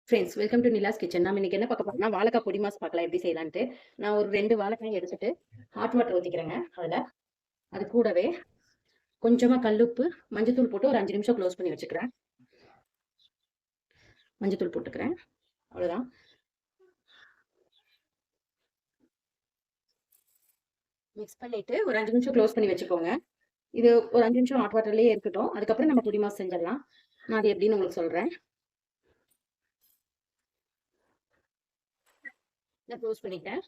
Friends welcome to Nila's kitchen. நம்ம இன்னைக்கு என்ன பார்க்க போறோம்னா வாழைக்காய் பொடி மாஸ் பார்க்கலாம் எப்படி செய்யலான்ட்டு. நான் ஒரு 2 வாழைக்காய் எடுத்துட்டு ஹாட் வாட்டர் ஊற்றிக்கிறேங்க. அது கூடவே கொஞ்சமா கல்லுப்பு, மஞ்சத்தூள் போட்டு ஒரு 5 நிமிஷம் க்ளோஸ் பண்ணி வச்சுக்கிறேன். மஞ்சத்தூள் போட்டுக்கிறேன். அவ்வளோதான். மிக்ஸ் பண்ணிட்டு ஒரு 5 நிமிஷம் க்ளோஸ் பண்ணி வச்சுக்கோங்க. இது ஒரு 5 நிமிஷம் ஹாட் வாட்டர்லேயே இருக்கட்டும். அதுக்கப்புறம் நம்ம பொடி மாஸ் செஞ்சிடலாம். நான் அது எப்படின்னு உங்களுக்கு சொல்கிறேன். நான் க்ளோஸ் பண்ணிட்டேன்.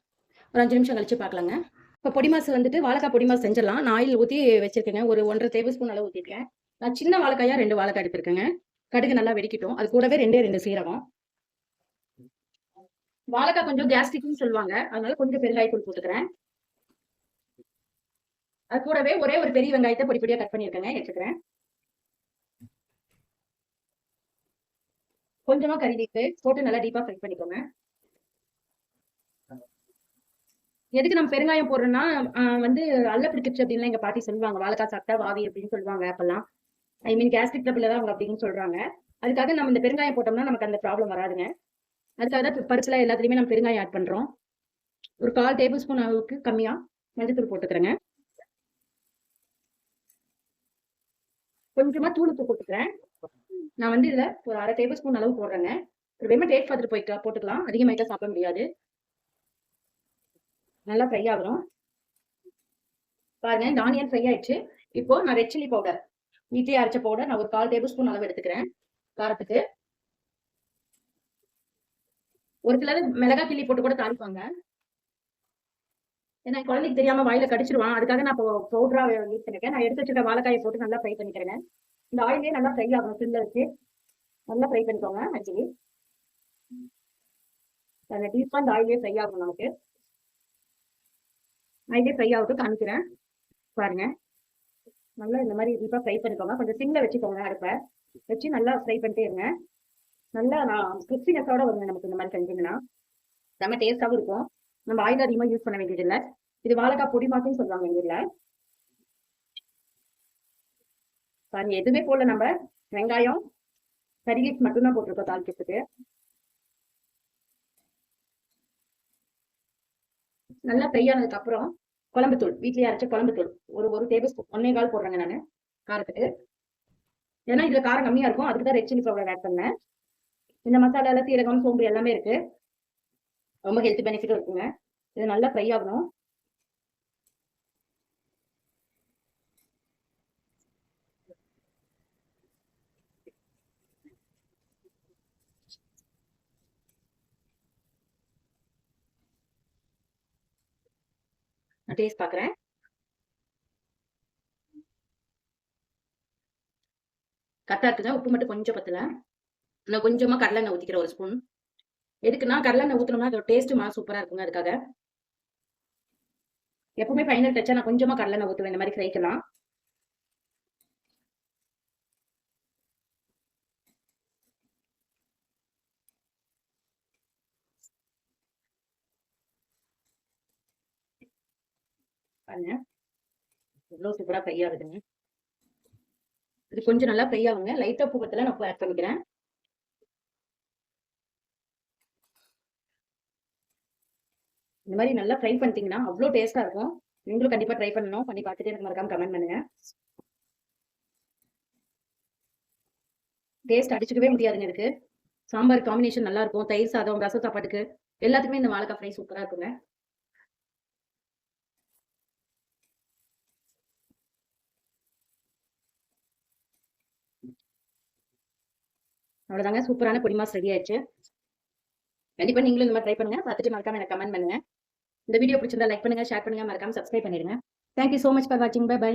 ஒரு 5 நிமிஷம் கழிச்சு பார்க்கலாங்க. இப்போ பொடி மாசு வந்துட்டு வாழைக்காய் பொடி மாசு செஞ்சிடலாம். நான் ஆயில் ஊற்றி வச்சிருக்கேங்க. ஒரு 1½ டேபிள் ஸ்பூன் அளவு ஊற்றிருக்கேன். நான் சின்ன வாழைக்காயா 2 வாழைக்காய் எடுத்திருக்கேங்க. கடுகு நல்லா வெடிக்கட்டும். அது கூடவே 2 சீரகம். வாழைக்காய் கொஞ்சம் கேஸ்ட்ரிக்னு சொல்லுவாங்க, அதனால கொஞ்சம் பெருங்காயத்தூள் போட்டுக்கிறேன். அது கூடவே ஒரே ஒரு பெரிய வெங்காயத்தை பொடி பொடியா கட் பண்ணியிருக்கேங்க, எடுத்துக்கிறேன். கொஞ்சமா கறி லீஃப் போட்டு நல்லா டீப்பா ஃப்ரை பண்ணிக்கோங்க. எதுக்கு நம்ம பெருங்காயம் போடுறோம்னா வந்து அல்ல பிடிச்சிருச்சு அப்படின்னு எங்க பாட்டி சொல்லுவாங்க. வாழைக்காய் சாப்பிட்டா வாவி அப்படின்னு சொல்லுவாங்க. அப்பெல்லாம் ஐ மீன் கேஸ்ட்ரிக் ட்ரபிள் தான் அவங்க அப்படின்னு சொல்றாங்க. அதுக்காக நம்ம இந்த பெருங்காயம் போட்டோம்னா நமக்கு அந்த ப்ராப்ளம் வராதுங்க. அதுக்காக தான் பருப்புல எல்லாத்துலயுமே நம்ம பெருங்காயம் ஆட் பண்றோம். ஒரு 1/4 டேபிள் ஸ்பூன் அளவுக்கு கம்மியா மஞ்சத்தூள் போட்டுக்கிறேங்க. கொஞ்சமா தூளுப்பு போட்டுக்கிறேன். நான் வந்து இதுல ஒரு 1/2 டேபிள் ஸ்பூன் அளவு போடுறேங்க. வேணுமா டேஸ்ட் பார்த்துட்டு போட்டுக்கலாம். அதிகமாயிட்டா சாப்பிட முடியாது. நல்லா ஃப்ரை ஆகணும். பாருங்க, இந்த ஆனியன் ஃப்ரை ஆயிடுச்சு. இப்போ நான் ரெட் சில்லி பவுடர், வீட்லயே அரைச்ச பவுடர், நான் ஒரு 1/4 டேபிள் ஸ்பூன் அளவு எடுத்துக்கிறேன் காரத்துக்கு. ஒரு சிலர் மிளகா கிள்ளி போட்டு கூட தாளிப்பாங்க. ஏன்னா குழந்தைக்கு தெரியாம வாயில கடிச்சிருவான். அதுக்காக நான் இப்போ பவுடரா யூஸ் பண்ணிருக்கேன். நான் எடுத்து வச்சுக்க வாழைக்காயை போட்டு நல்லா ஃப்ரை பண்ணிக்கிறேன். இந்த ஆயிலே நல்லா ஃப்ரை ஆகணும். சில்ல வச்சு நல்லா ஃப்ரை பண்ணிக்கோங்க. ஆக்சுவலி டீப்பா இந்த ஆயிலே ஃப்ரை ஆகணும். நமக்கு ஆயிலே ஃப்ரை ஆகட்டும், காமிக்கிறேன். பாருங்க, நல்லா இந்த மாதிரி டீப்பா ஃப்ரை பண்ணிக்கோங்க. கொஞ்சம் சிம்ல வச்சுக்கோங்க. அடுப்பை வச்சு நல்லா ஃப்ரை பண்ணிட்டே இருங்க. நல்லா கிறிஸ்பினஸோட வருங்க நமக்கு இந்த மாதிரி செஞ்சீங்கன்னா. செம்ம டேஸ்டாகவும் இருக்கும். நம்ம ஆயில் அதிகமாக யூஸ் பண்ண வேண்டியது இல்லை. இது வாழைக்காய் பொடி மாசுன்னு சொல்லுவாங்க எங்க ஊர்ல. பாருங்க, எதுவுமே போடல. நம்ம வெங்காயம் கறி லீஃப் மட்டும்தான் போட்டிருக்கோம் தாளிக்கிறதுக்கு. நல்லா ஃப்ரை ஆனதுக்கு அப்புறம் குழம்புத்தூள், வீட்லயே அரைச்ச குழம்புத்தூள் ஒரு டேபிள் ஸ்பூன் 1.25 போடுறேங்க நான் காரத்துக்கு. ஏன்னா இதுல காரம் கம்மியா இருக்கும், அதுக்கு தான் ரெட் சில்லி பவுடர் ஆட் பண்ணேன். இந்த மசாலால சீரகம், சோம்பு எல்லாமே இருக்கு. ரொம்ப ஹெல்த் பெனிஃபிட்டும் இருக்குங்க. இது நல்லா ஃப்ரை ஆகணும். நான் டேஸ்ட் பாக்குறேன். கரெக்டா இருக்குங்க. உப்பு மட்டும் கொஞ்சம் பத்தல. நான் கொஞ்சமா கடலெண்ணெய் ஊத்திக்கிறேன், ஒரு ஸ்பூன். எதுக்குன்னா கடலெண்ணெய் ஊத்தணும்னா அதோட டேஸ்ட் சூப்பரா இருக்குங்க. அதுக்காக எப்பவுமே ஃபைனல் டச்சா நான் கொஞ்சமா கடலெண்ணெய் ஊத்துவேன் இந்த மாதிரி ஃப்ரைக்கெல்லாம். பாருங்க, எவ்வளவு சூப்பரா ஃப்ரை ஆகுதுங்க. இது கொஞ்சம் நல்லா ஃப்ரை ஆகுங்க. லைட்டா உப்பு பத்தல, நான் உப்பு ஆட் பண்ணிக்கிறேன். இந்த மாதிரி நல்லா ஃப்ரை பண்ணிட்டீங்கன்னா அவ்வளோ டேஸ்டா இருக்கும். நீங்களும் கண்டிப்பா ட்ரை பண்ணணும். பண்ணி பார்த்துட்டு எனக்கு மறக்காம கமெண்ட் பண்ணுங்க. டேஸ்ட் அடிச்சுக்கவே முடியாதுங்க. இதுக்கு சாம்பார் காம்பினேஷன் நல்லா இருக்கும். தயிர் சாதம், ரச சாப்பாட்டுக்கு எல்லாத்துக்குமே இந்த வாழைக்காய் ஃப்ரை சூப்பரா இருக்குங்க. அவ்வளவுதாங்க, சூப்பரான பொடி மாஸ் ரெடி ஆயிடுச்சு. கண்டிப்பா நீங்களும் இந்த மாதிரி ட்ரை பண்ணுங்க. பார்த்துட்டு மறக்காம எனக்கு கமெண்ட் பண்ணுங்க. இந்த வீடியோ பிடிச்சிருந்தா லைக் பண்ணுங்க, ஷேர் பண்ணுங்க, மறக்காம சப்ஸ்கிரைப் பண்ணிடுங்க. தேங்க்யூ சோ மச் ஃபார் வாட்சிங். Bye by.